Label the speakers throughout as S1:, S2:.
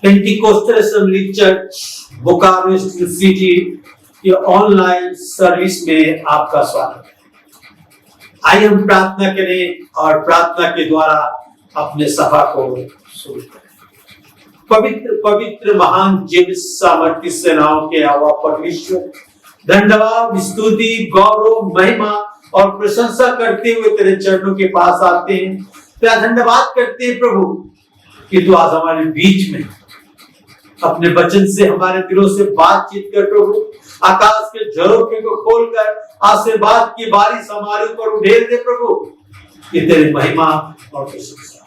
S1: Pentecostal assembly church Bokaro city के online service में आपका स्वागत है। आइए हम प्रार्थना करें और प्रार्थना के द्वारा अपने सभा को शुरू करें। पवित्र पवित्र महान जीवित सामर्थ्य सेनाओं के आवा परमेश्वर, धन्यवाद, स्तुति, गौरव, महिमा और प्रशंसा करते हुए तेरे चरणों के पास आते हैं। तेरा धन्यवाद करते हैं प्रभु कि तू आज हमारे बीच में अपने वचन से हमारे दिलों से बातचीत कर प्रभु। आकाश के झरोखे को खोलकर आशीर्वाद की बारिश हमारे ऊपर उड़ेल दे प्रभु। ये तेरी महिमा और प्रशंसा।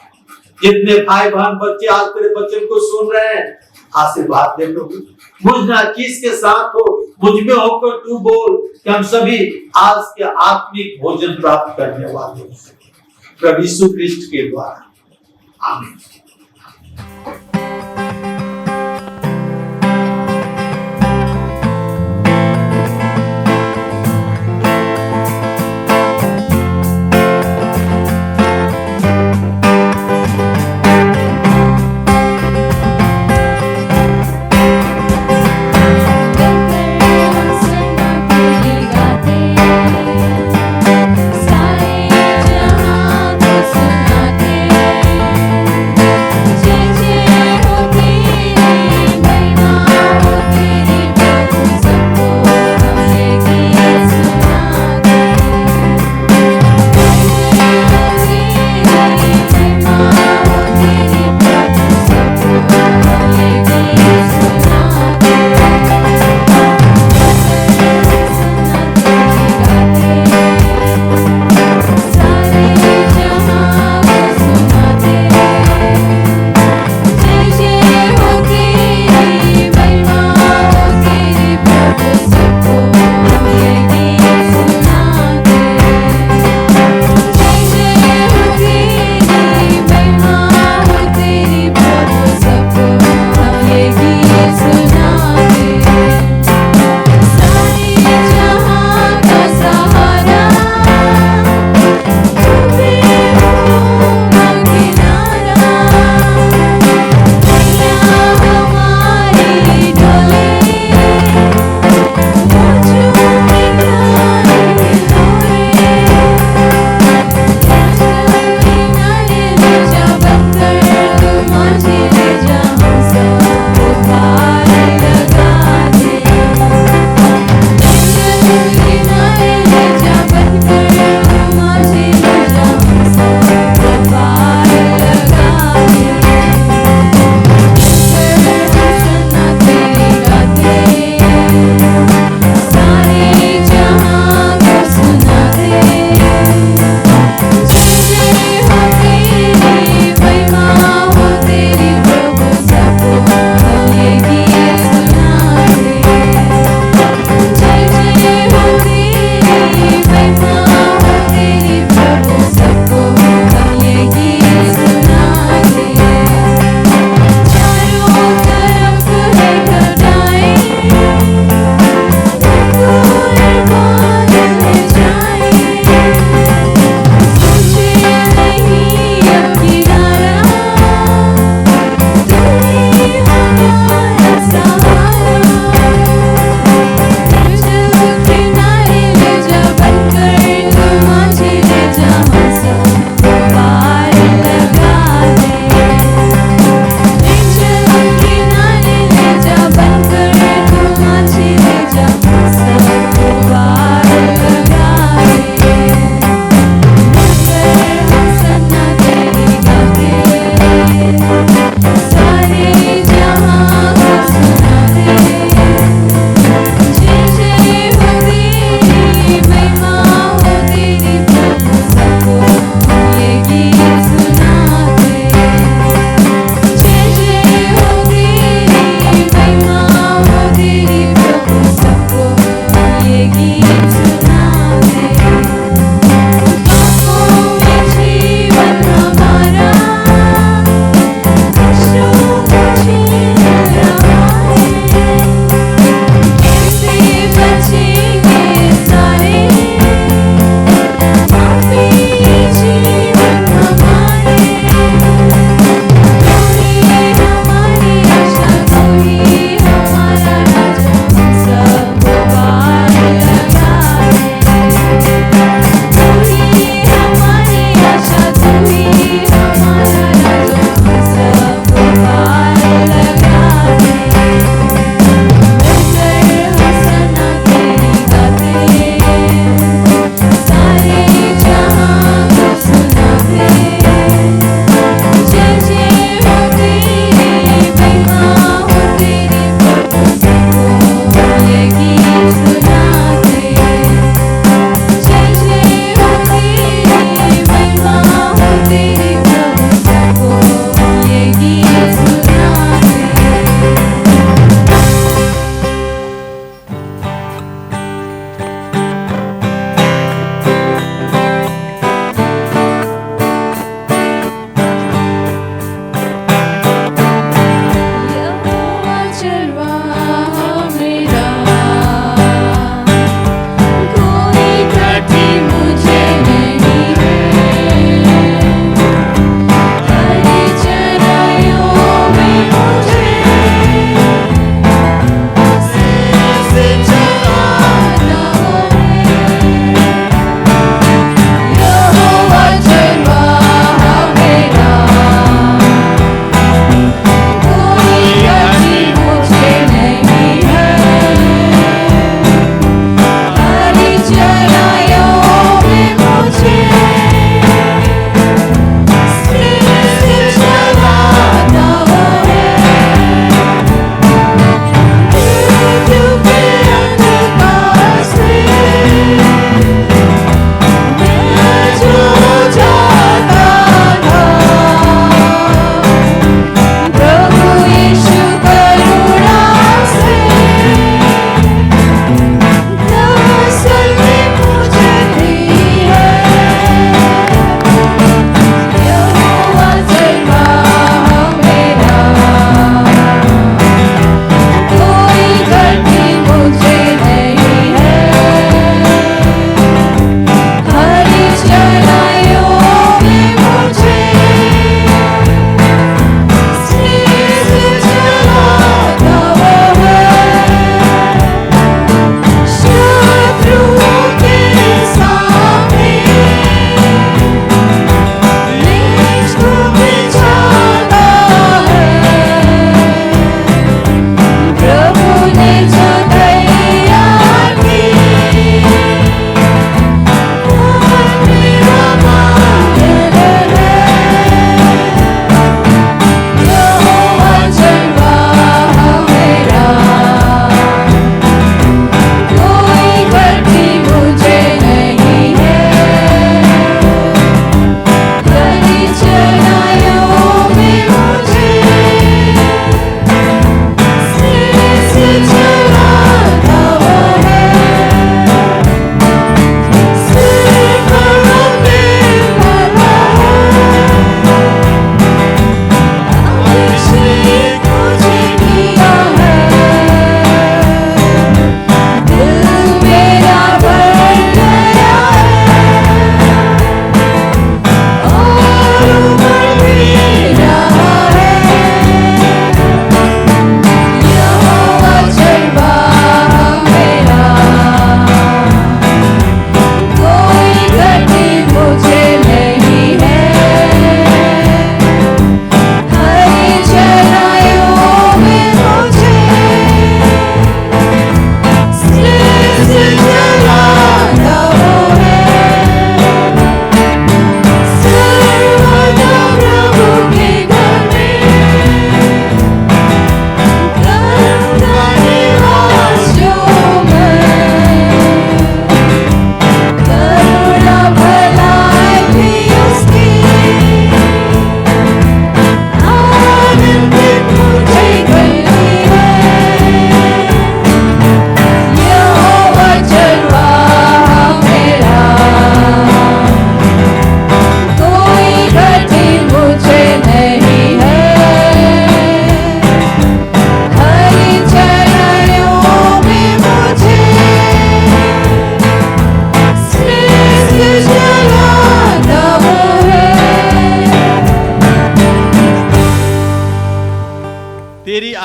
S1: जितने भाई बहन बच्चे आज तेरे वचन को सुन रहे हैं, आशीर्वाद दे प्रभु। मुझ ना किसके साथ हो, मुझ में होकर तू बोल कि हम सभी आज के आत्मिक भोजन प्राप्त करने वाले हो सके। प्रभु यीशु क्रिस्ट के द्वारा, आमीन।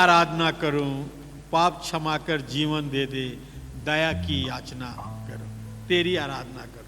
S2: आराधना करूं, पाप क्षमा कर जीवन दे दे, दया की याचना करूं, तेरी आराधना करूं।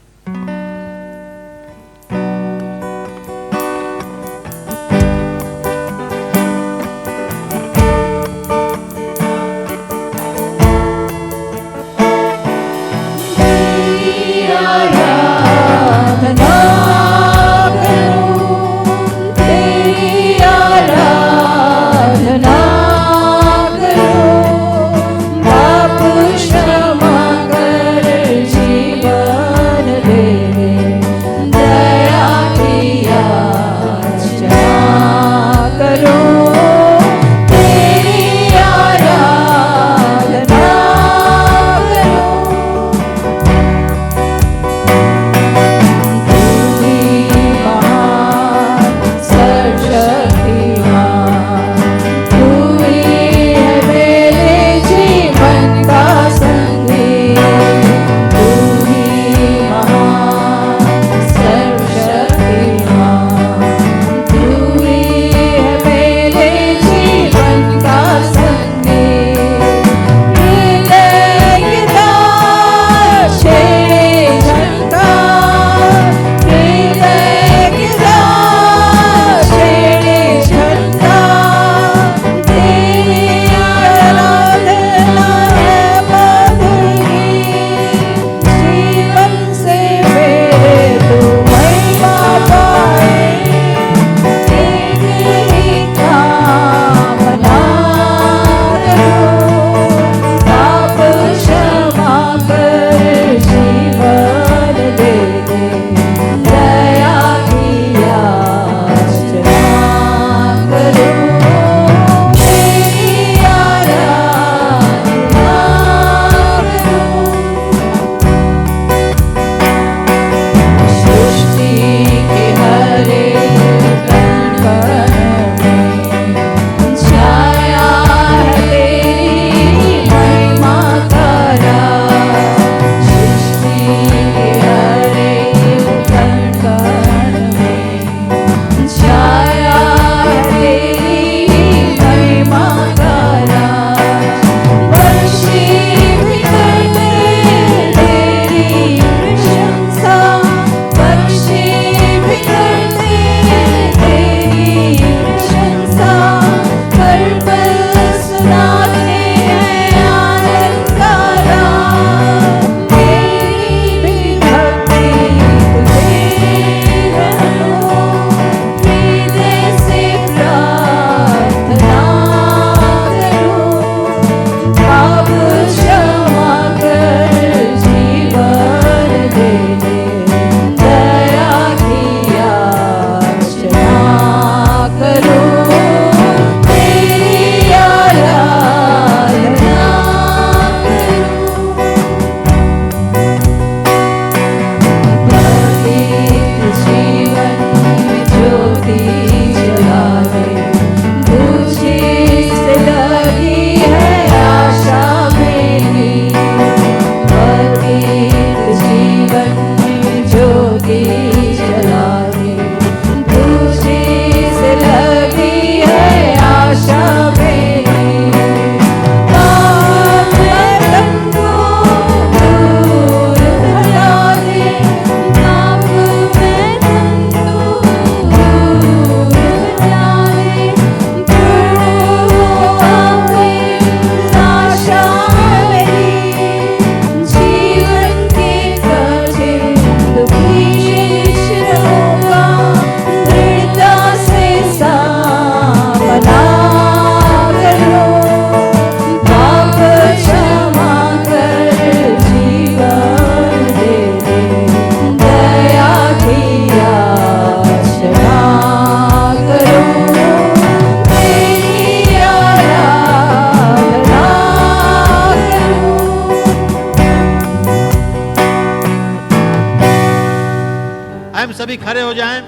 S2: सभी खड़े हो जाएं।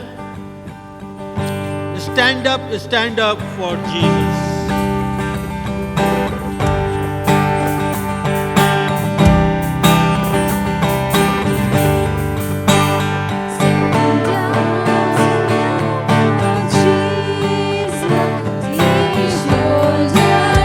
S2: Stand up for Jesus.
S3: Shoulders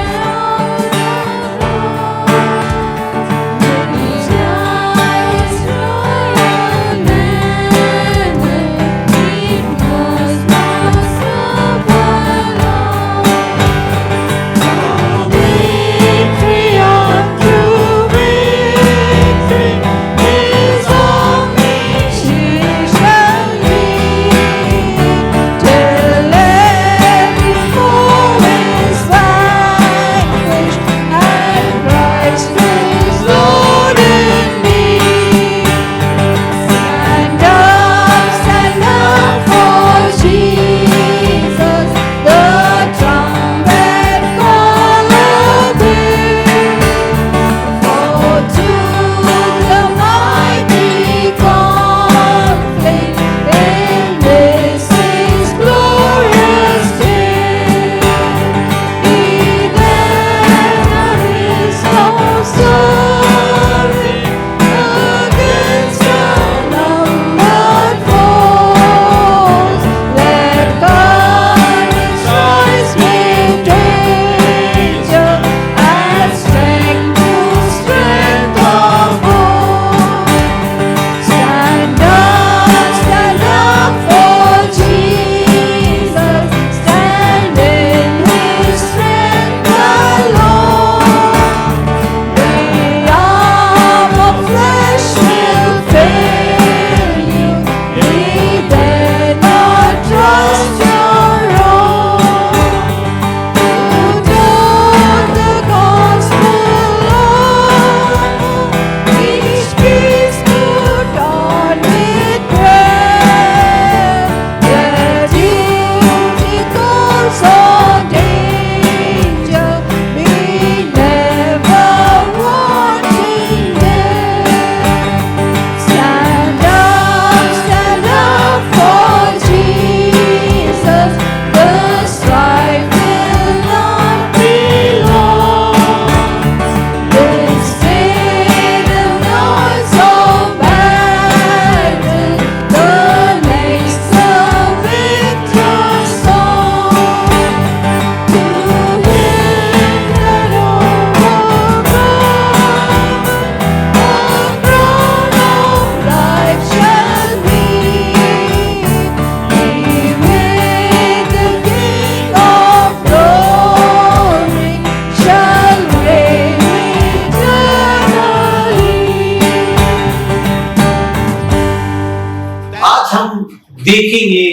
S1: आज हम देखेंगे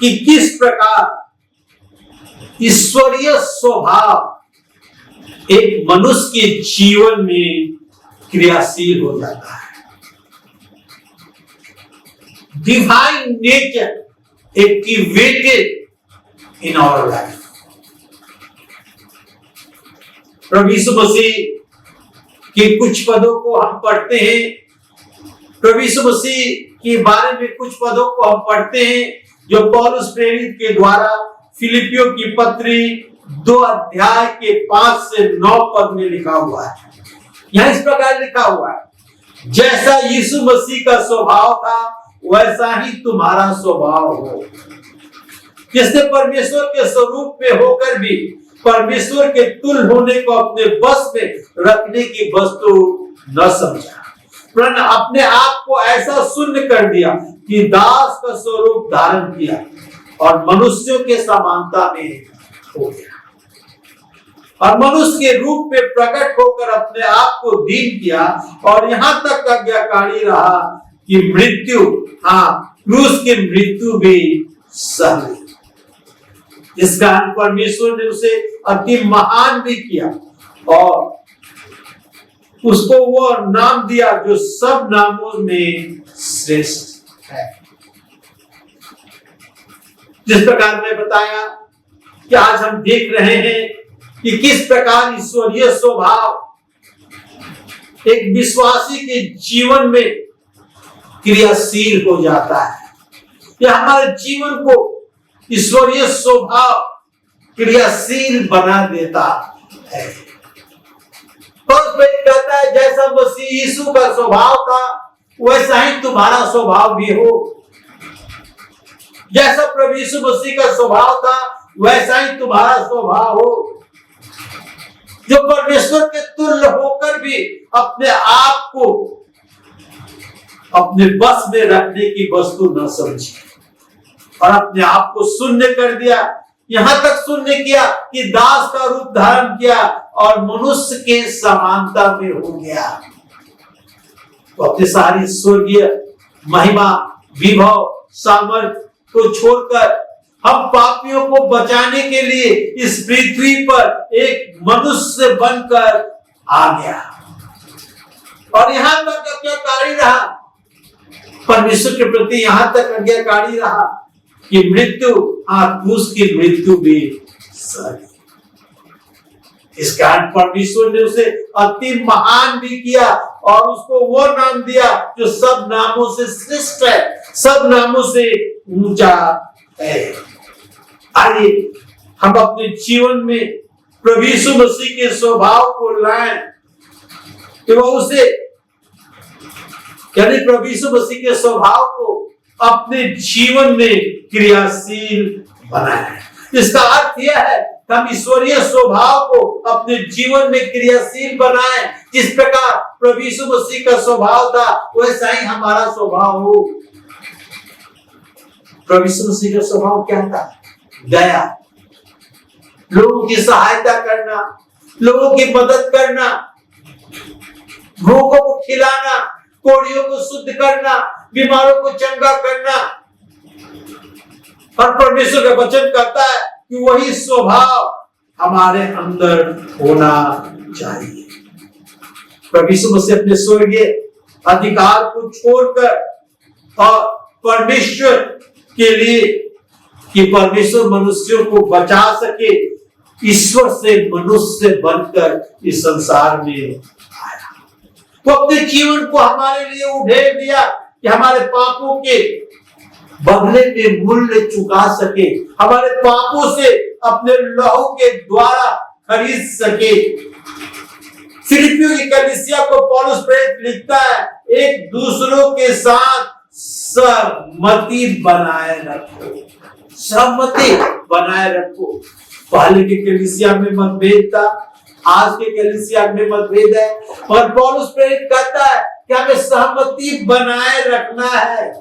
S1: कि किस प्रकार ईश्वरीय स्वभाव एक मनुष्य के जीवन में क्रियाशील हो जाता है। Divine nature activated in our life. प्रभु यीशु मसीह के कुछ पदों को हम पढ़ते हैं, प्रभु यीशु मसीह के बारे में कुछ पदों को हम पढ़ते हैं जो पौलुस प्रेरित के द्वारा फिलिपियों की पत्री 2 अध्याय के 5 से 9 पद में लिखा हुआ है। यहां इस प्रकार लिखा हुआ है, जैसा यीशु मसीह का स्वभाव था वैसा ही तुम्हारा स्वभाव हो। जिसने परमेश्वर के स्वरूप में होकर भी परमेश्वर के तुल्य होने को अपने बस में रखने की वस्तु न समझा, वरन अपने आप को ऐसा शून्य कर दिया कि दास का स्वरूप धारण किया और मनुष्यों के समानता में हो गया, और मनुष्य के रूप में प्रकट होकर अपने आप को दीन किया और यहाँ तक आज्ञाकारी रहा कि मृत्यु, क्रूस की मृत्यु भी सह ली। इस कारण परमेश्वर ने उसे अति महान भी किया और उसको वो नाम दिया जो सब नामों में श्रेष्ठ है। जिस प्रकार मैं बताया कि आज हम देख रहे हैं कि किस प्रकार ईश्वरीय स्वभाव एक विश्वासी के जीवन में क्रियाशील हो जाता है। यह हमारे जीवन को ईश्वरीय स्वभाव क्रियाशील बना देता है। कहता है जैसा मसीह यीशु का स्वभाव था वैसा ही तुम्हारा स्वभाव भी हो। जैसा प्रभु यीशु मसीह का स्वभाव था वैसा ही तुम्हारा स्वभाव हो, जो परमेश्वर के तुल्य होकर भी अपने आप को अपने बस में रखने की वस्तु न समझी और अपने आप को शून्य कर दिया, यहां तक शून्य किया कि दास का रूप धारण किया और मनुष्य के समानता में हो गया। तो अपनी सारी स्वर्गीय महिमा, विभव, सामर्थ्य को छोड़कर हम पापियों को बचाने के लिए इस पृथ्वी पर एक मनुष्य बनकर आ गया और यहां तक आज्ञाकारी रहा, परमेश्वर के प्रति यहां तक आज्ञाकारी रहा कि मृत्यु, क्रूस की मृत्यु भी सही। इस कारण परमेश्वर ने उसे अति महान भी किया और उसको वो नाम दिया जो सब नामों से श्रेष्ठ है, सब नामों से ऊंचा है। आइए हम अपने जीवन में प्रभु यीशु मसीह के स्वभाव को लाएं कि वो उसे, यानी प्रभु यीशु मसीह के स्वभाव को अपने जीवन में क्रियाशील बनाएं। इसका अर्थ यह है कि हम ईश्वरीय स्वभाव को अपने जीवन में क्रियाशील बनाएं। जिस प्रकार प्रभु यीशु मसीह का स्वभाव था वैसा ही हमारा स्वभाव हो। प्रभु यीशु मसीह का स्वभाव क्या था? दया, लोगों की सहायता करना, लोगों की मदद करना, भूखों को खिलाना, कोढ़ियों को शुद्ध करना, बीमारों को चंगा करना। और परमेश्वर का वचन कहता है कि वही स्वभाव हमारे अंदर होना चाहिए। प्रभु यीशु मसीह अपने स्वर्गीय अधिकार को छोड़कर और परमेश्वर के लिए कि परमेश्वर मनुष्यों को बचा सके, ईश्वर से मनुष्य बनकर इस संसार में आया। वो अपने जीवन को हमारे लिए उधेड़ दिया कि हमारे पापों के बदले में मूल्य चुका सके, हमारे पापों से अपने लहू के द्वारा खरीद सके। फिलिपियों की कलीसिया को पौलुस प्रेरित लिखता है, एक दूसरों के साथ सहमति बनाए रखो, सहमति बनाए रखो। पहले के कलीसिया में मतभेद था, आज के कलीसिया में मतभेद है और पौलुस प्रेरित कहता है कि हमें सहमति बनाए रखना है,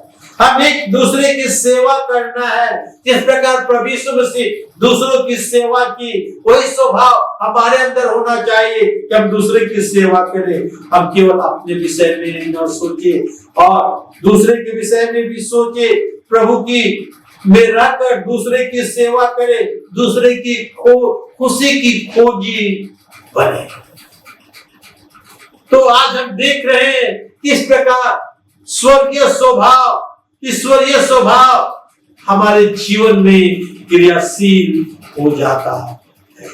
S1: हम एक दूसरे की सेवा करना है। जिस प्रकार प्रभु यीशु मसीह दूसरों की सेवा की, वही स्वभाव हमारे अंदर होना चाहिए कि हम दूसरे की सेवा करें। हम केवल अपने विषय में न सोचे और दूसरे के विषय में भी सोचे। प्रभु की में रहकर दूसरे की सेवा करे, दूसरे की खुशी की खोजी बने। तो आज हम देख रहे हैं किस प्रकार स्वर्गीय स्वभाव, ईश्वरीय स्वभाव हमारे जीवन में क्रियाशील हो जाता है।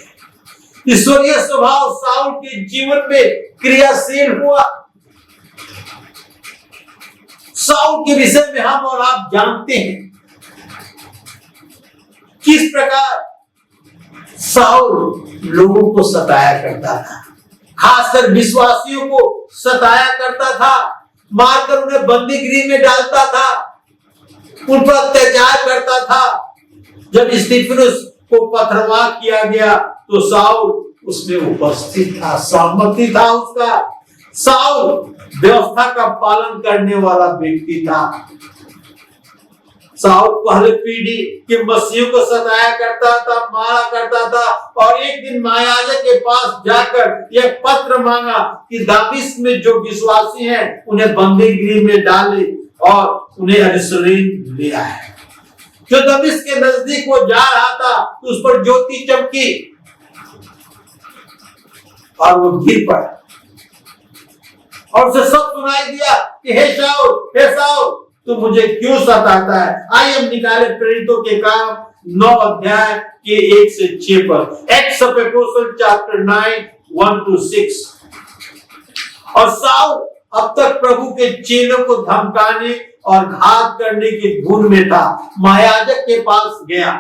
S1: ईश्वरीय स्वभाव साउल के जीवन में क्रियाशील हुआ। साउल के विषय में हम और आप जानते हैं किस प्रकार साउल लोगों को सताया करता था, खासकर विश्वासियों को सताया करता था, मारकर उन्हें बंदी गृह में डालता था, उन पर अत्याचार करता था। जब स्तिफनुस को पथरवाह किया गया तो साउल उसमें उपस्थित था, सहमति था उसका। साउल व्यवस्था का पालन करने वाला व्यक्ति था। साउल पहले पीढ़ी के मसीह को सताया करता था, मारा करता था और एक दिन महायाजक के पास जाकर यह पत्र मांगा कि दामिश्क में जो विश्वासी हैं उन्हें बंदी गृह में डाले और उन्हें यरूशलेम ले आए। जो दमिश्क के नजदीक वो जा रहा था तो उस पर ज्योति चमकी और वो गिर पड़ा और उसे सब सुनाई दिया कि हे शाऊल तू मुझे क्यों सताता है। आइए हम निकाले प्रेरितों के काम 9 अध्याय के 1 से 6 पर। Acts of apostle chapter 9 1 to 6। और साउल अब तक प्रभु के चेलों को धमकाने और घात करने की धुन में था। महायाजक के पास गया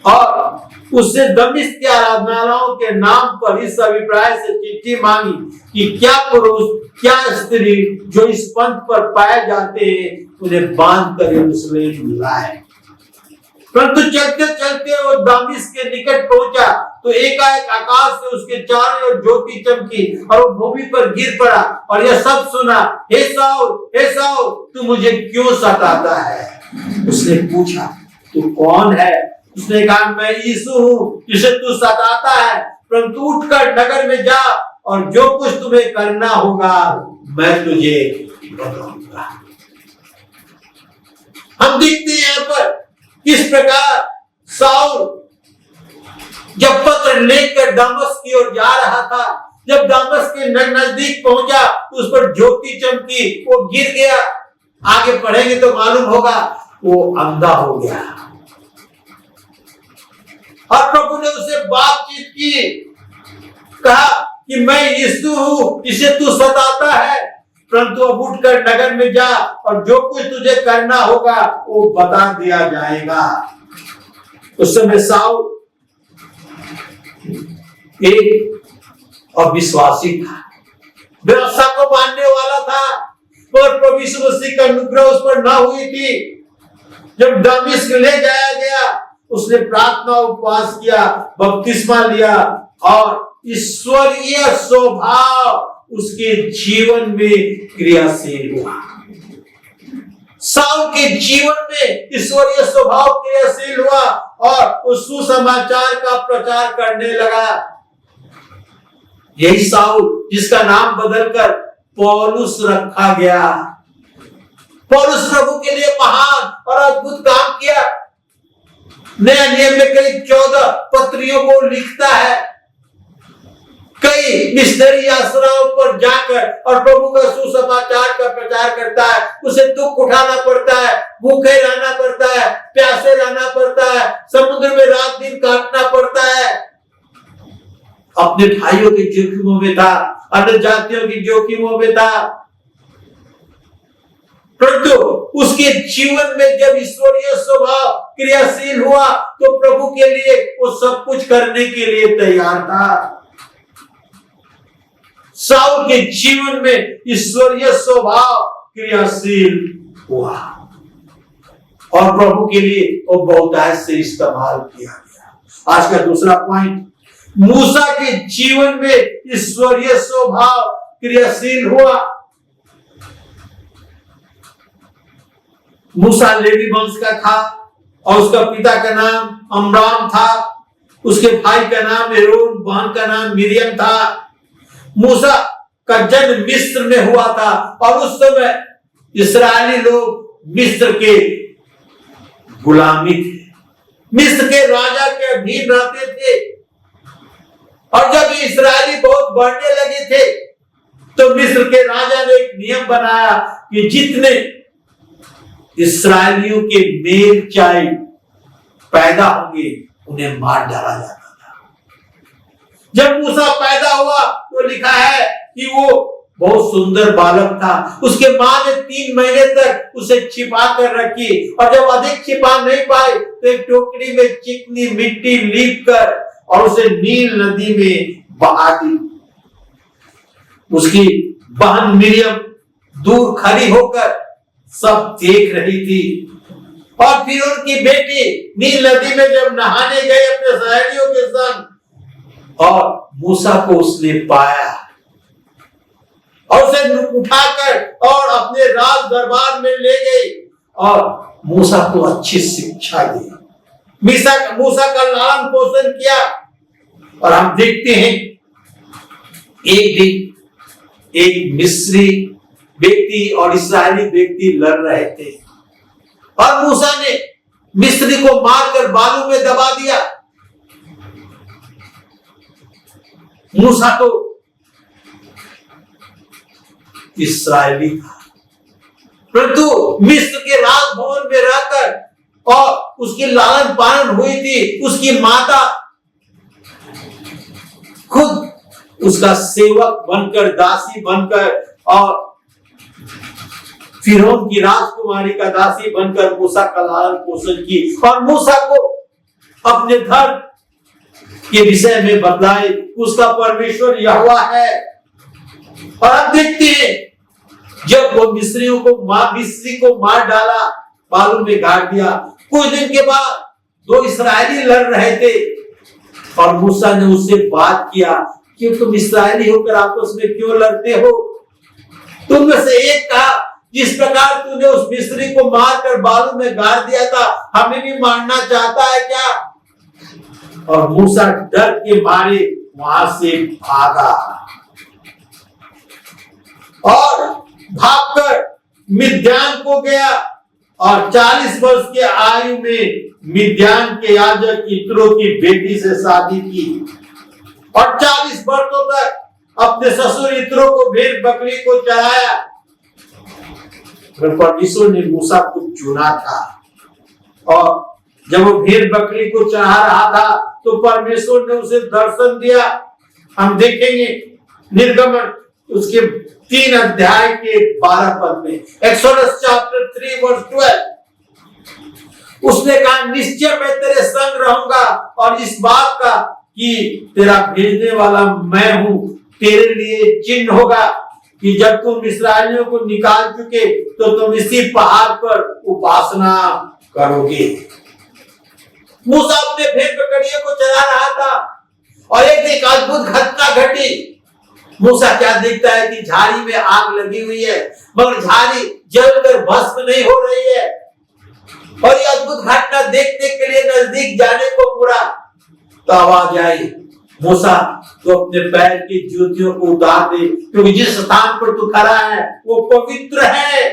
S1: और उससे दमिश्क के आराधनालयों के नाम पर इस अभिप्राय से चिट्ठी मांगी कि क्या पुरुष क्या स्त्री जो इस पंथ पर पाए जाते हैं उन्हें बांध कर यरूशलेम लाए। परंतु चलते चलते वो दमिश्क के निकट पहुंचा तो एकाएक आकाश से उसके चारों ओर ज्योति चमकी और वो भूमि पर गिर पड़ा और यह सब सुना, हे साउल तू मुझे क्यों सताता है। उसने पूछा तू कौन है। उसने कहा मैं यीशु हूँ जिसे तू सताता है, परंतु उठकर नगर में जा और जो कुछ तुम्हें करना होगा मैं तुझे बताऊंगा। हम देखते हैं यहाँ पर किस प्रकार साउल जब पत्र लेकर दमिश्क की ओर जा रहा था, जब दमिश्क के नजदीक पहुंचा तो उस पर ज्योति चमकी, वो गिर गया। आगे पढ़ेंगे तो मालूम होगा वो अंधा हो गया और प्रभु ने उसे बातचीत की, कहा कि मैं यीशु हूं जिसे तू सताता है, परंतु अब उठकर नगर में जा और जो कुछ तुझे करना होगा वो बता दिया जाएगा। उस समय साउल एक अविश्वासी था, व्यवस्था को मानने वाला था, पर प्रभु यीशु मसीह का अनुग्रह उस पर न हुई थी। जब दमिश्क ले जाया गया उसने प्रार्थना उपवास किया, बपतिस्मा लिया और ईश्वरीय स्वभाव उसके जीवन में क्रियाशील हुआ। साउल के जीवन में ईश्वरीय स्वभाव क्रियाशील हुआ और उस सुसमाचार का प्रचार करने लगा। यही साउल जिसका नाम बदलकर पौलुस रखा गया। पौलुस प्रभु के लिए महान और अद्भुत काम किया। नया नियम में करीब 14 पत्रियों को लिखता है, कई मिशनरी आश्रमों पर जाकर और प्रभु का सुसमाचार का प्रचार करता है। उसे दुख उठाना पड़ता है, भूखे रहना पड़ता है, प्यासे रहना पड़ता है, समुद्र में रात दिन काटना पड़ता है। अपने भाइयों के जोखिमों में था, अन्य जातियों की जोखिमों में था, परंतु उसके जीवन में जब ईश्वरीय स्वभाव क्रियाशील हुआ तो प्रभु के लिए वो सब कुछ करने के लिए तैयार था। साउल के जीवन में ईश्वरीय स्वभाव क्रियाशील हुआ और प्रभु के लिए वो बहुतायत से इस्तेमाल किया गया। आज का दूसरा पॉइंट, मूसा के जीवन में ईश्वरीय स्वभाव क्रियाशील हुआ। मूसा लेवी वंश का था और उसका पिता का नाम अमराम था, उसके भाई का नाम एरोन, बहन का नाम मिरियम था। मूसा का जन्म मिस्र में हुआ था और उस समय इस्राएली लोग मिस्र के गुलामी थे, मिस्र के राजा के अधीन रहते थे। और जब इस्राएली बहुत बढ़ने लगे थे तो मिस्र के राजा ने एक नियम बनाया कि जितने इसराइलियों के मेल चाइल्ड पैदा होंगे उन्हें मार डाला जाता था। जब मूसा पैदा हुआ तो लिखा है कि वो बहुत सुंदर बालक था। उसके माँ ने 3 महीने तक उसे छिपा कर रखी और जब अधिक छिपा नहीं पाए तो एक टोकरी में चिकनी मिट्टी लीप कर और उसे नील नदी में बहा दी। उसकी बहन मिरियम दूर खड़ी होकर सब देख रही थी और फिर उनकी बेटी नील नदी में जब नहाने गए अपने सहेलियों के संग और मूसा को उसने पाया और उसे उठाकर और अपने राज दरबार में ले गई और मूसा को अच्छी शिक्षा दी। मूसा का लालन पोषण किया और हम देखते हैं एक दिन एक मिस्री व्यक्ति और इस्राएली व्यक्ति लड़ रहे थे और मूसा ने मिस्री को मारकर बालू में दबा दिया। मूसा तो इस्राएली था परंतु मिस्र के राजभवन में रहकर और उसकी लालन पालन हुई थी। उसकी माता खुद उसका सेवक बनकर, दासी बनकर और फिरौन की राजकुमारी का दासी बनकर मूसा का लालन पोषण की और मूसा को अपने धर्म के विषय में बतलाए उसका परमेश्वर यहोवा है। और अब देखते हैं जब वो मिस्री को मार डाला, बालू में गाड़ दिया, कुछ दिन के बाद 2 इस्राएली लड़ रहे थे और मूसा ने उससे बात किया कि तुम इस्राएली होकर आपस में क्यों लड़ते हो। तुम में से एक कहा जिस प्रकार तूने उस मिस्री को मारकर बालू में गाड़ दिया था हमें भी मारना चाहता है क्या। और मूसा डर के मारे वहां से भागा और भागकर मिद्यान को गया और 40 वर्ष के आयु में मिद्यान के याजक यित्रो की बेटी से शादी की और 40 वर्षों तक अपने ससुर यित्रो को भेड़ बकरी को चराया। परमेश्वर ने मूसा को चुना था और जब वो भेड़ बकरी को चढ़ा रहा था तो परमेश्वर ने उसे दर्शन दिया। हम देखेंगे निर्गमन उसके 3 अध्याय के 12 पद में, एक्सोडस चैप्टर 3 वर्स 12, उसने कहा निश्चय मैं तेरे संग रहूंगा और इस बात का कि तेरा भेजने वाला मैं हूं तेरे लिए चिन्ह होगा कि जब तुम इस्राएलियों को निकाल चुके तो तुम इसी पहाड़ पर उपासना करोगे। मूसा अपने भेड़ बकरियों को चला रहा था और एक अद्भुत घटना घटी। मूसा क्या देखता है कि झाड़ी में आग लगी हुई है मगर झाड़ी जलकर भस्म नहीं हो रही है और ये अद्भुत घटना देखने के लिए नजदीक जाने को पूरा तो आवाज आई, मूसा तो अपने पैर की जूतियों को उतार दे क्योंकि जिस स्थान पर तू खड़ा है वो पवित्र है।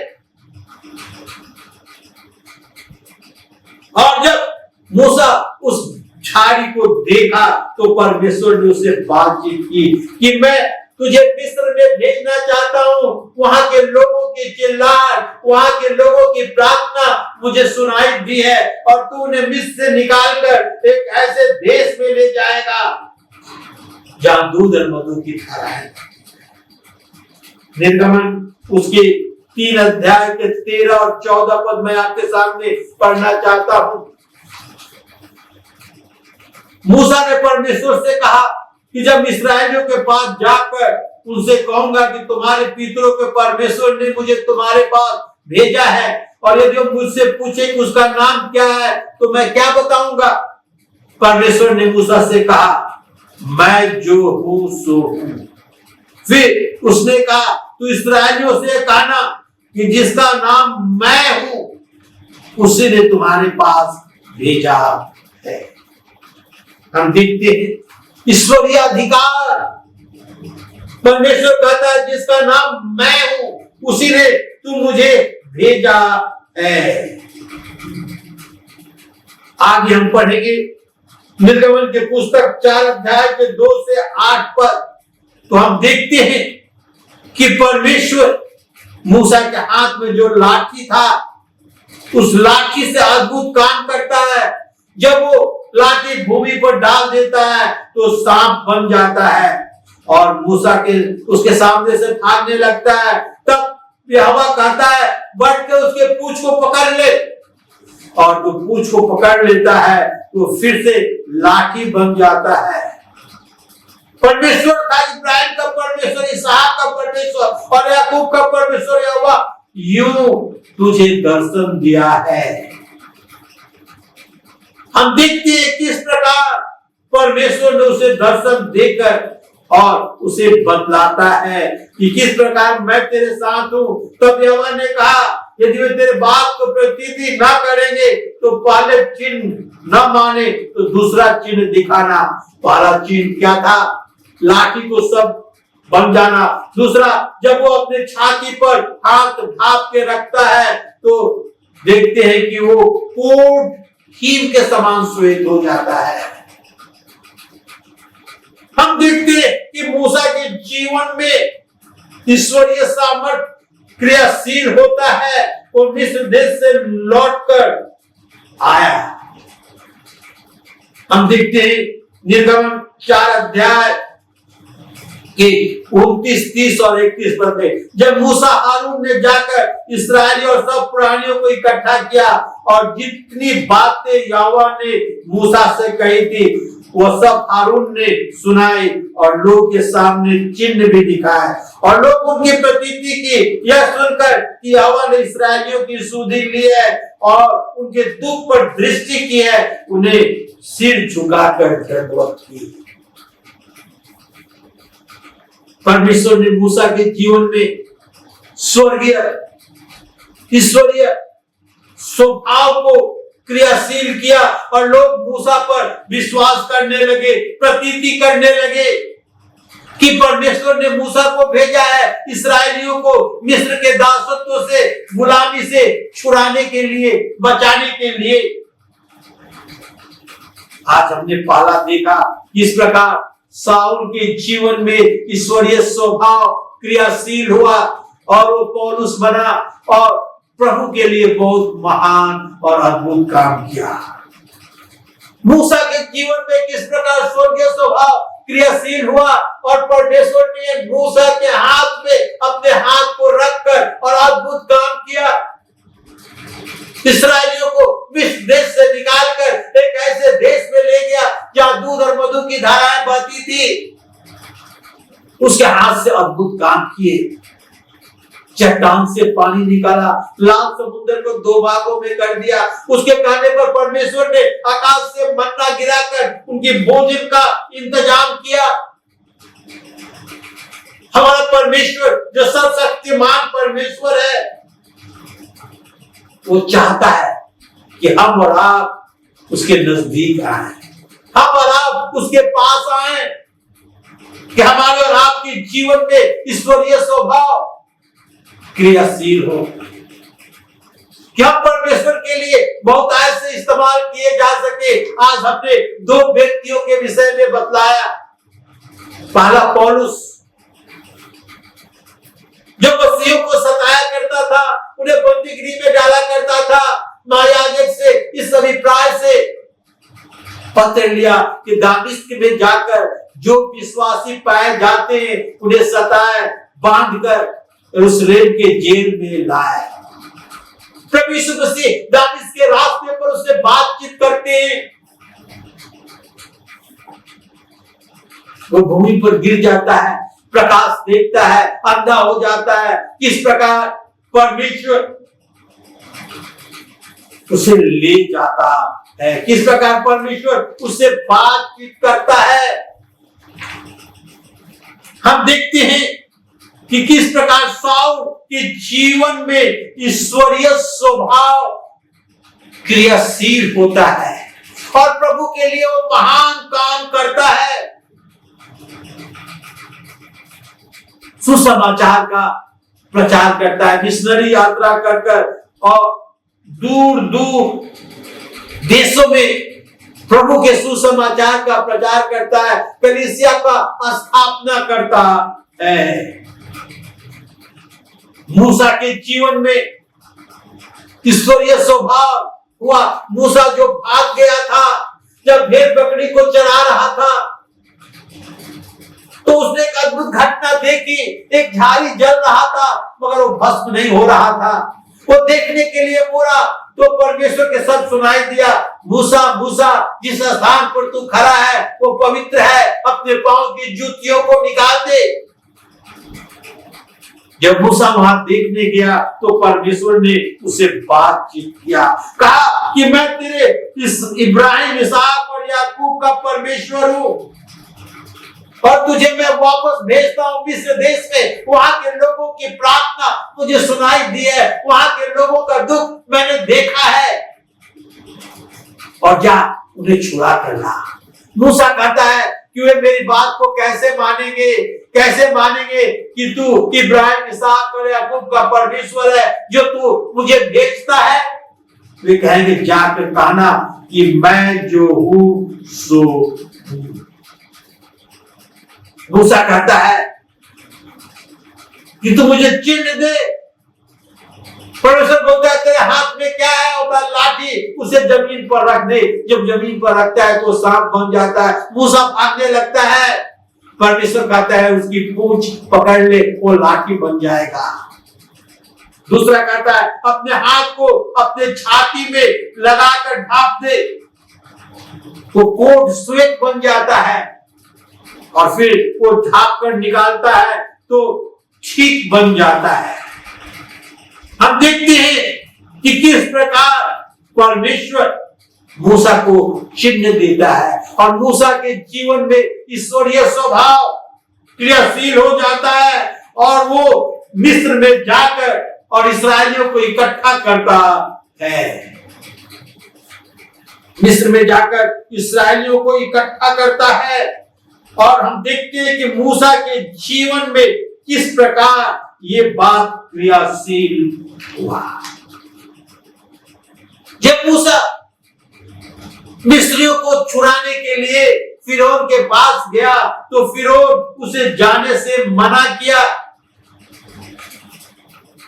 S1: और जब मूसा उस झाड़ी को देखा तो परमेश्वर ने उससे बातचीत की कि मैं तुझे मिस्र में भेजना चाहता हूँ। वहां के लोगों की चिल्लाहट, वहां के लोगों की प्रार्थना मुझे सुनाई दी है और तू उन्हें मिस्र से निकालकर एक ऐसे देश में ले जाएगा जहां दूध और मधु की धारा है। निर्गमन उसके 3 अध्याय के 13 और 14 पद मैं आपके सामने पढ़ना चाहता हूं। मूसा ने परमेश्वर से कहा कि जब इस्राएलियों के पास जाकर उनसे कहूंगा कि तुम्हारे पितरों के परमेश्वर ने मुझे तुम्हारे पास भेजा है और यदि वो मुझसे पूछे कि उसका नाम क्या है तो मैं क्या बताऊंगा। परमेश्वर ने मूसा से कहा मैं जो हूं सो हूं। फिर उसने कहा तू इस्राएलियों से कहना कि जिसका नाम मैं हूं उसी ने तुम्हारे पास भेजा है। हम देखते हैं ईश्वरीय अधिकार, परमेश्वर कहता है जिसका नाम मैं हूं उसी ने तुम मुझे भेजा है। आगे हम पढ़ेंगे निर्गमन के पुस्तक 4 अध्याय के 2 से 8 पर, तो हम देखते हैं कि परमेश्वर मूसा के हाथ में जो लाठी था उस लाठी से अद्भुत काम करता है। जब वो लाठी भूमि पर डाल देता है तो सांप बन जाता है और मूसा के उसके सामने से भागने लगता है। तब यहोवा कहता है बढ़ के उसके पूंछ को पकड़ ले, और जो पूंछ को पकड़ लेता है तो फिर से लाठी बन जाता है। परमेश्वर था इब्राहिम का परमेश्वर, इसहाक का परमेश्वर और याकूब का परमेश्वर यहोवा यूं तुझे दर्शन दिया है। हम देखते हैं किस प्रकार परमेश्वर ने उसे दर्शन देकर और उसे बतलाता है कि किस प्रकार मैं तेरे साथ हूं। तब यहोवा ने कहा यदि वे तेरे बात को प्रतीति ना करेंगे तो पहले चिन्ह न माने तो दूसरा चिन्ह दिखाना। पहला चिन्ह क्या था? लाठी को सब बन जाना। दूसरा, जब वो अपने छाती पर हाथ ढाप के रखता है तो देखते हैं कि वो पूर्ण हीम के समान श्वेत हो जाता है। हम देखते हैं कि मूसा के जीवन में ईश्वरीय सामर्थ्य क्रियाशील होता है। वो मिस्र देश से लौटकर आया। हम देखते हैं निर्गमन 4 अध्याय के 29, 30 और 31 पद में, जब मूसा हारून ने जाकर इस्राएली और सब प्राणियों को इकट्ठा किया और जितनी बातें यहोवा ने मूसा से कही थी वो सब हारून ने सुनाई और लोग के सामने चिन्ह भी दिखाए और लोग उनकी प्रतीति की। यह सुनकर कि यहोवा ने इस्राएलियों की सुधि ली है और उनके दुख पर दृष्टि की है, उन्हें सिर झुकाकर दंडवत की। परमेश्वर ने मूसा के जीवन में स्वर्गीय ईश्वरीय स्वभाव को क्रियाशील किया और लोग मूसा पर विश्वास करने लगे, प्रतीति करने लगे कि परमेश्वर ने मूसा को भेजा है इस्राएलियों को मिस्र के दासत्व से, गुलामी से छुड़ाने के लिए, बचाने के लिए। आज हमने पहला देखा इस प्रकार साउल के जीवन में ईश्वरीय स्वभाव क्रियाशील हुआ और वो पौलुस बना और प्रभु के लिए बहुत महान और अद्भुत काम किया। मूसा के जीवन में किस प्रकार स्वर्गीय स्वभाव क्रियाशील हुआ और परमेश्वर ने मूसा के हाथ में अपने हाथ को रखकर और अद्भुत काम किया। इस्राएलियों को मिस्र देश से निकालकर एक ऐसे देश में ले गया जहां दूध और मधु की धाराएं बहती थी। उसके हाथ से अद्भुत काम किए। चट्टान से पानी निकाला, लाल समुद्र को 2 भागों में कर दिया। उसके कहने पर परमेश्वर ने आकाश से मन्ना गिराकर उनकी भोजन का इंतजाम किया। हमारा परमेश्वर जो सर्वशक्तिमान परमेश्वर है, वो चाहता है कि हम और आप उसके नजदीक आए, हम और आप उसके पास आए, कि हमारे और आपके जीवन में ईश्वरीय स्वभाव क्रियाशील हो, कि हम परमेश्वर के लिए बहुत ऐसे इस्तेमाल किए जा सके। आज हमने 2 व्यक्तियों के विषय में बतलाया। पहला पौलुस, जो मसीहों को सताया करता था, उन्हें बंदीगृह में डाला करता था, महायाजक से इस अभिप्राय से पत्र लिया कि दामिश्क में जाकर जो विश्वासी पाए जाते हैं उन्हें सताए, बांधकर यरूशलेम के जेल में लाए। प्रभु यीशु मसीह दामिश्क के रास्ते पर उससे बातचीत करते हैं। वो भूमि पर गिर जाता है, प्रकाश देखता है, अंधा हो जाता है। किस प्रकार परमेश्वर उसे ले जाता है, किस प्रकार परमेश्वर उससे बातचीत करता है। हम देखते हैं कि किस प्रकार साउल के जीवन में ईश्वरीय स्वभाव क्रियाशील होता है और प्रभु के लिए वो महान काम करता है। सुसमाचार का प्रचार करता है, मिशनरी यात्रा कर कर और दूर दूर देशों में प्रभु के सुसमाचार का प्रचार करता है, कलीसिया का स्थापना करता है। मूसा के जीवन में ईश्वरीय स्वभाव हुआ। मूसा जो भाग गया था, जब भेड़ बकरी को चरा रहा था तो उसने एक अद्भुत घटना देखी। एक झाड़ी जल रहा था मगर वो भस्म नहीं हो रहा था। वो देखने के लिए बोला तो परमेश्वर के शब्द सुनाई दिया, मूसा मूसा जिस स्थान पर तू खड़ा है वो पवित्र है, अपने पांव की जूतियों को निकाल दे। जब मूसा वहां देखने गया तो परमेश्वर ने उसे बातचीत किया, कहा कि मैं तेरे इस इब्राहिम, इसहाक और याकूब का परमेश्वर हूं और तुझे मैं वापस भेजता हूं मिस्र देश में। वहां के लोगों की प्रार्थना मुझे सुनाई दी है, वहां के लोगों का दुख मैंने देखा है और जा उन्हें छुड़ा कर ला। मूसा कहता है कि वे मेरी बात को कैसे मानेंगे कि तू इब्राहिम, इसहाक और याकूब का परमेश्वर है जो तू मुझे भेजता है। वे कहेंगे जाकर कहना कि मैं जो हूं सो हूं। मूसा कहता है कि तू मुझे चिन्ह दे। परमेश्वर बोलता है तेरे हाथ में क्या है? होता है लाठी, उसे जमीन पर रख दे। जब जमीन पर रखता है तो सांप बन जाता है, मूसा भागने लगता है। परमेश्वर कहता है उसकी पूंछ पकड़ ले, वो लाठी बन जाएगा। दूसरा कहता है अपने हाथ को अपने छाती में लगाकर ढाप दे, वो कोट श्वेत बन जाता है और फिर वो ढाप कर निकालता है तो ठीक बन जाता है। हम देखते हैं कि किस प्रकार परमेश्वर मूसा को चिन्ह देता है और मूसा के जीवन में ईश्वरीय स्वभाव क्रियाशील हो जाता है और वो मिस्र में जाकर और इस्राएलियों को इकट्ठा करता है। मिस्र में जाकर इस्राएलियों को इकट्ठा करता है और हम देखते हैं कि मूसा के जीवन में किस प्रकार ये बात क्रियाशील हुआ। जब मूसा मिस्रियों को छुड़ाने के लिए फिरौन के पास गया तो फिरौन उसे जाने से मना किया,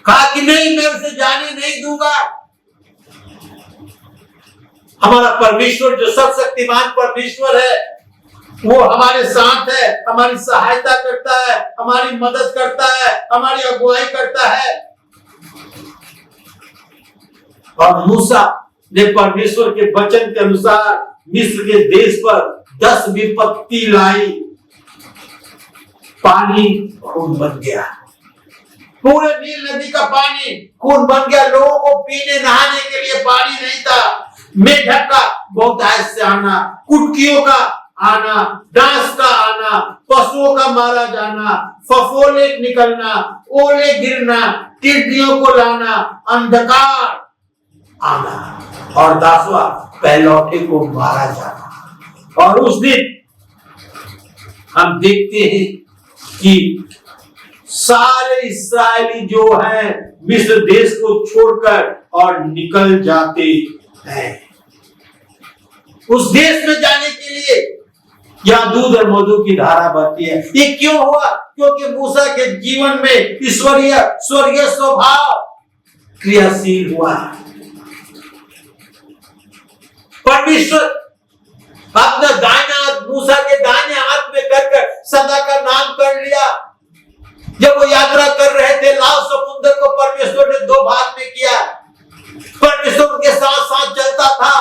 S1: कहा कि नहीं, मैं उसे जाने नहीं दूंगा। हमारा परमेश्वर जो सर्वशक्तिमान परमेश्वर है वो हमारे साथ है, हमारी सहायता करता है, हमारी मदद करता है, हमारी अगुवाई करता है। और मूसा ने परमेश्वर के वचन के अनुसार मिस्र के देश पर 10 विपत्ति लाई। पानी खून बन गया, पूरे नील नदी का पानी खून बन गया। लोगों को पीने नहाने के लिए पानी नहीं था। मेढक का बहुतायत से आना, कुटकियों का आना, डांस का आना, पशुओं का मारा जाना, फफोले निकलना, ओले गिरना, टिड्डियों को लाना, अंधकार आना और 10वां पहलौठे को मारा जाना। और उस दिन हम देखते हैं कि सारे इस्राएली जो हैं मिस्र देश को छोड़कर और निकल जाते हैं। उस देश में जाने के लिए यहाँ दूध और मधु की धारा बहती है। ये क्यों हुआ? क्योंकि मूसा के जीवन में स्वर्गीय स्वभाव क्रियाशील हुआ। परमेश्वर अपना दाहिना हाथ मूसा के दाहिने हाथ में कर सदा का नाम कर लिया। जब वो यात्रा कर रहे थे लाल समुद्र को परमेश्वर ने 2 भाग में किया। परमेश्वर उनके साथ साथ चलता था,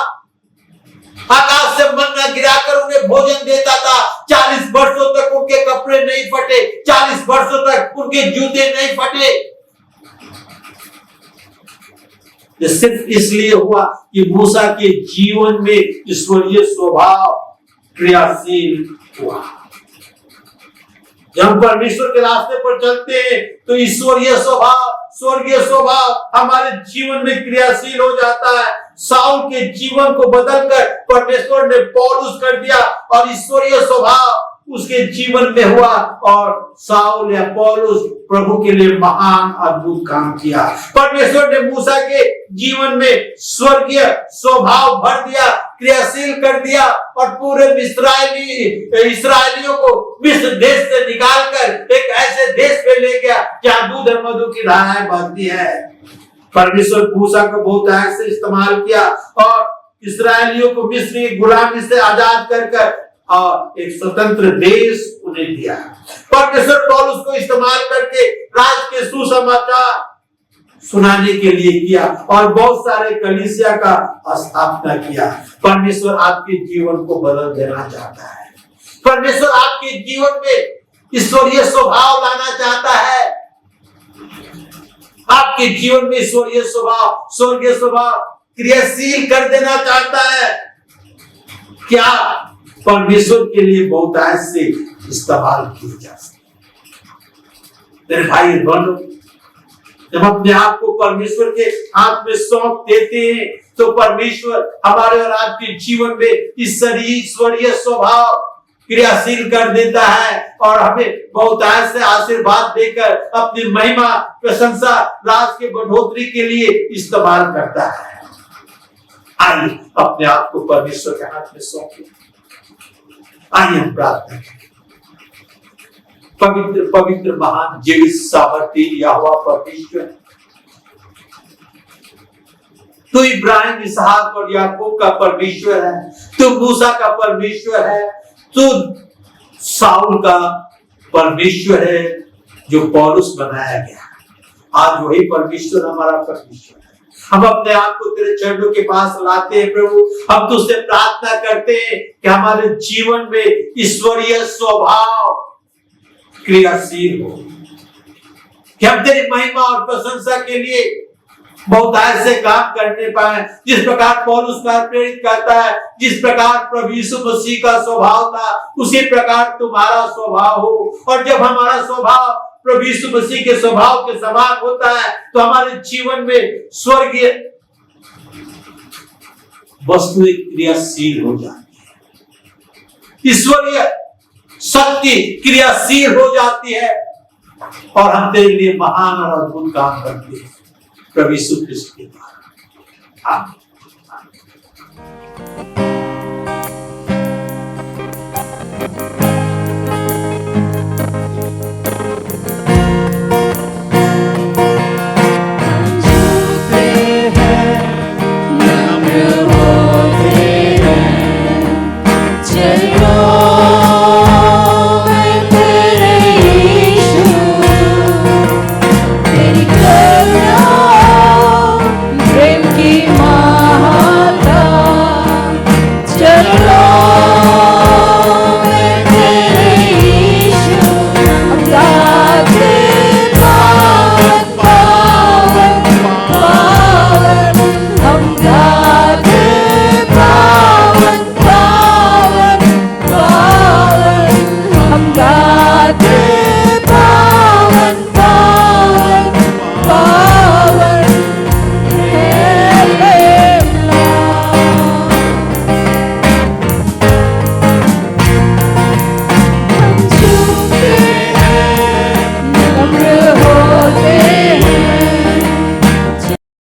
S1: आकाश से मन्ना गिराकर उन्हें भोजन देता था। 40 वर्षों तक उनके कपड़े नहीं फटे, 40 वर्षों तक उनके जूते नहीं फटे। ये सिर्फ इसलिए हुआ कि मूसा के जीवन में ईश्वरीय स्वभाव क्रियाशील हुआ। जब हम परमेश्वर के रास्ते पर चलते हैं तो ईश्वरीय स्वभाव स्वर्गीय स्वभाव हमारे जीवन में क्रियाशील हो जाता है। साउल के जीवन को बदलकर परमेश्वर ने पौलुस कर दिया और ईश्वरीय स्वभाव उसके जीवन में हुआ और साउल या पौलुस प्रभु के लिए महान अद्भुत काम किया। परमेश्वर ने मूसा के जीवन में स्वर्गीय स्वभाव भर दिया, क्रियाशील कर दिया और पूरे इस्राएलियों को मिस्र देश से निकालकर एक ऐसे देश में ले गया जहां दूध और मधु की धाराएं बहती है। परमेश्वर मूसा को बहुत ऐसे इस्तेमाल किया और इस्राएलियों को मिस्र की गुलामी से आजाद कर और एक स्वतंत्र देश उन्हें दिया। परमेश्वर पौलुस को इस्तेमाल करके राज के सुसमाचार सुनाने के लिए किया और बहुत सारे कलीसिया का स्थापना किया। परमेश्वर आपके जीवन को बदल देना चाहता है। परमेश्वर आपके जीवन में ईश्वरीय स्वभाव लाना चाहता है। आपके जीवन में ईश्वरीय स्वभाव, स्वर्गीय स्वभाव क्रियाशील कर देना चाहता है। क्या परमेश्वर के लिए बहुत ऐसे इस्तेमाल किए जा सकते। मेरे भाई बहनों, जब अपने आप को परमेश्वर के हाथ में सौंप देते हैं तो परमेश्वर हमारे और आपके जीवन में इस ईश्वरीय स्वभाव क्रियाशील कर देता है और हमें बहुत ऐसे आशीर्वाद देकर अपनी महिमा, प्रशंसा, राज के बढ़ोतरी के लिए इस्तेमाल करता है। आइए अपने आप को परमेश्वर के हाथ में सौंपे। आइए हम प्रार्थना करें। पवित्र पवित्र महान जीवित सामर्थी यहोवा परमेश्वर, तू इब्राहिम, इसहाक और याकूब का परमेश्वर है। तू मूसा का परमेश्वर है। तू साउल का परमेश्वर है जो पौलुस बनाया गया। आज वही परमेश्वर हमारा परमेश्वर है। हम अपने आप को तेरे चरणों के पास लाते हैं प्रभु। हम तुझसे प्रार्थना करते हैं कि हमारे जीवन में ईश्वरीय स्वभाव क्रियाशील हो, कि हम तेरी महिमा और प्रशंसा के लिए बहुत ऐसे काम करने पाए जिस प्रकार पौलुस का प्रेरित करता है। जिस प्रकार प्रभु यीशु मसीह का स्वभाव था उसी प्रकार तुम्हारा स्वभाव हो। और जब हमारा स्वभाव प्रभु यीशु मसीह के स्वभाव के समान होता है तो हमारे जीवन में स्वर्गीय वस्तुएं क्रियाशील हो जाती है, ईश्वरीय शक्ति क्रियाशील हो जाती है और हम तेरे लिए महान और अद्भुत काम करते हैं प्रभु यीशु ख्रिस्त के द्वारा। आमीन।